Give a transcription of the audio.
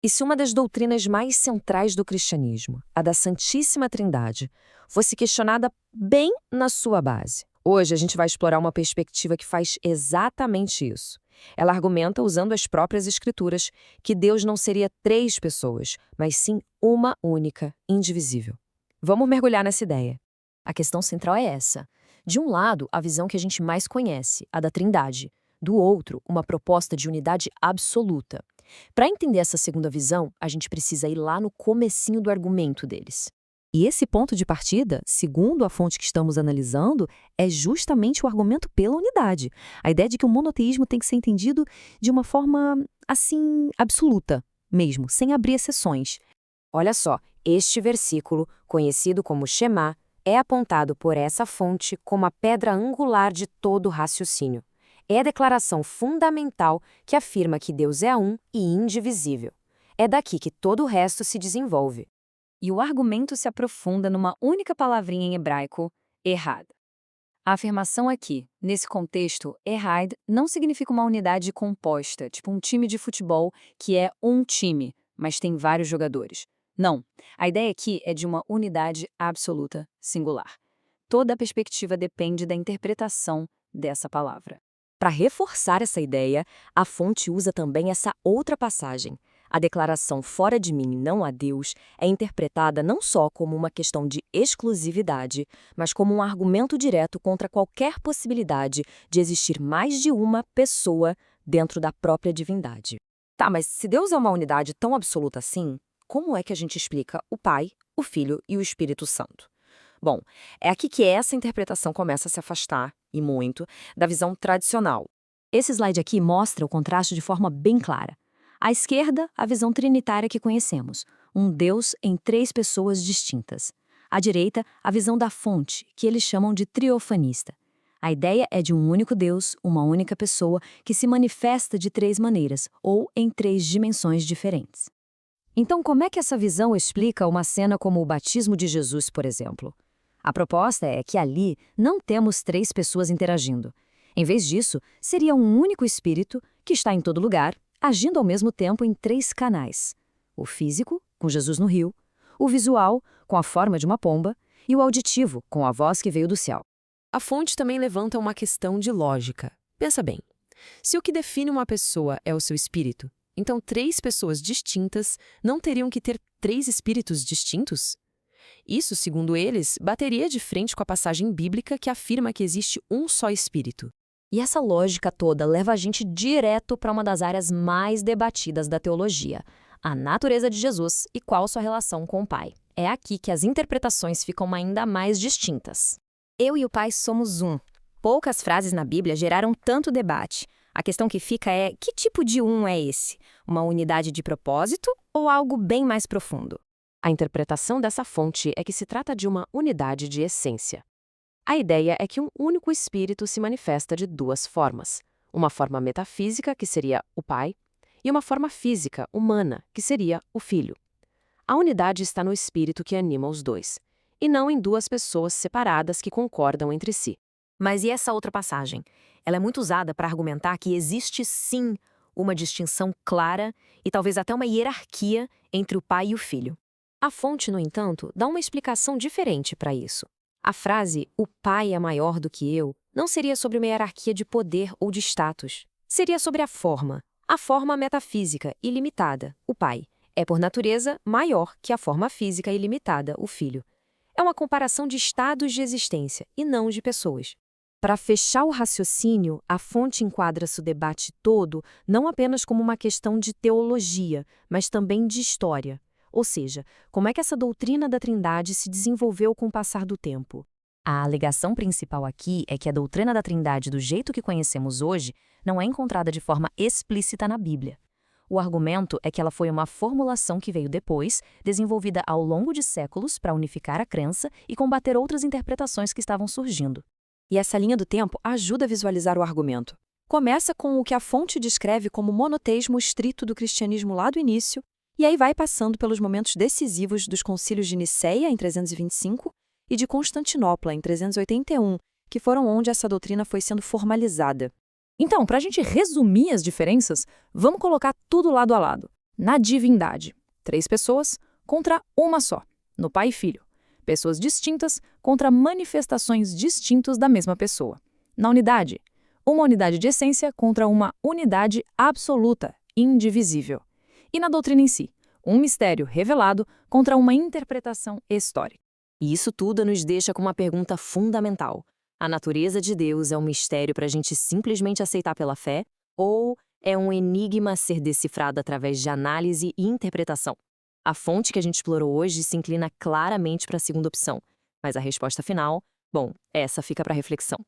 E se uma das doutrinas mais centrais do cristianismo, a da Santíssima Trindade, fosse questionada bem na sua base? Hoje a gente vai explorar uma perspectiva que faz exatamente isso. Ela argumenta, usando as próprias Escrituras, que Deus não seria três pessoas, mas sim uma única, indivisível. Vamos mergulhar nessa ideia. A questão central é essa. De um lado, a visão que a gente mais conhece, a da Trindade. Do outro, uma proposta de unidade absoluta. Para entender essa segunda visão, a gente precisa ir lá no comecinho do argumento deles. E esse ponto de partida, segundo a fonte que estamos analisando, é justamente o argumento pela unidade. A ideia de que o monoteísmo tem que ser entendido de uma forma, assim, absoluta mesmo, sem abrir exceções. Olha só, este versículo, conhecido como Shema, é apontado por essa fonte como a pedra angular de todo o raciocínio. É a declaração fundamental que afirma que Deus é um e indivisível. É daqui que todo o resto se desenvolve. E o argumento se aprofunda numa única palavrinha em hebraico, errad. A afirmação aqui, nesse contexto, errad não significa uma unidade composta, tipo um time de futebol que é um time, mas tem vários jogadores. Não, a ideia aqui é de uma unidade absoluta, singular. Toda a perspectiva depende da interpretação dessa palavra. Para reforçar essa ideia, a fonte usa também essa outra passagem. A declaração fora de mim, não há Deus, é interpretada não só como uma questão de exclusividade, mas como um argumento direto contra qualquer possibilidade de existir mais de uma pessoa dentro da própria divindade. Tá, mas se Deus é uma unidade tão absoluta assim, como é que a gente explica o Pai, o Filho e o Espírito Santo? Bom, é aqui que essa interpretação começa a se afastar, e muito, da visão tradicional. Esse slide aqui mostra o contraste de forma bem clara. À esquerda, a visão trinitária que conhecemos, um Deus em três pessoas distintas. À direita, a visão da fonte, que eles chamam de triofanista. A ideia é de um único Deus, uma única pessoa, que se manifesta de três maneiras, ou em três dimensões diferentes. Então, como é que essa visão explica uma cena como o batismo de Jesus, por exemplo? A proposta é que ali não temos três pessoas interagindo. Em vez disso, seria um único espírito que está em todo lugar, agindo ao mesmo tempo em três canais. O físico, com Jesus no rio, o visual, com a forma de uma pomba, e o auditivo, com a voz que veio do céu. A fonte também levanta uma questão de lógica. Pensa bem, se o que define uma pessoa é o seu espírito, então três pessoas distintas não teriam que ter três espíritos distintos? Isso, segundo eles, bateria de frente com a passagem bíblica que afirma que existe um só espírito. E essa lógica toda leva a gente direto para uma das áreas mais debatidas da teologia, a natureza de Jesus e qual sua relação com o Pai. É aqui que as interpretações ficam ainda mais distintas. Eu e o Pai somos um. Poucas frases na Bíblia geraram tanto debate. A questão que fica é, que tipo de um é esse? Uma unidade de propósito ou algo bem mais profundo? A interpretação dessa fonte é que se trata de uma unidade de essência. A ideia é que um único espírito se manifesta de duas formas. Uma forma metafísica, que seria o Pai, e uma forma física, humana, que seria o Filho. A unidade está no espírito que anima os dois, e não em duas pessoas separadas que concordam entre si. Mas e essa outra passagem? Ela é muito usada para argumentar que existe sim uma distinção clara e talvez até uma hierarquia entre o Pai e o Filho. A fonte, no entanto, dá uma explicação diferente para isso. A frase "o Pai é maior do que eu" não seria sobre uma hierarquia de poder ou de status. Seria sobre a forma metafísica ilimitada, o Pai. É, por natureza, maior que a forma física ilimitada, o Filho. É uma comparação de estados de existência e não de pessoas. Para fechar o raciocínio, a fonte enquadra-se o debate todo não apenas como uma questão de teologia, mas também de história. Ou seja, como é que essa doutrina da Trindade se desenvolveu com o passar do tempo? A alegação principal aqui é que a doutrina da Trindade, do jeito que conhecemos hoje, não é encontrada de forma explícita na Bíblia. O argumento é que ela foi uma formulação que veio depois, desenvolvida ao longo de séculos para unificar a crença e combater outras interpretações que estavam surgindo. E essa linha do tempo ajuda a visualizar o argumento. Começa com o que a fonte descreve como monoteísmo estrito do cristianismo lá do início, e aí vai passando pelos momentos decisivos dos concílios de Nicéia, em 325, e de Constantinopla, em 381, que foram onde essa doutrina foi sendo formalizada. Então, para a gente resumir as diferenças, vamos colocar tudo lado a lado. Na divindade, 3 pessoas contra uma só, no Pai e Filho. Pessoas distintas contra manifestações distintas da mesma pessoa. Na unidade, uma unidade de essência contra uma unidade absoluta, indivisível. E na doutrina em si, um mistério revelado contra uma interpretação histórica. E isso tudo nos deixa com uma pergunta fundamental. A natureza de Deus é um mistério para a gente simplesmente aceitar pela fé? Ou é um enigma a ser decifrado através de análise e interpretação? A fonte que a gente explorou hoje se inclina claramente para a segunda opção, mas a resposta final, bom, essa fica para reflexão.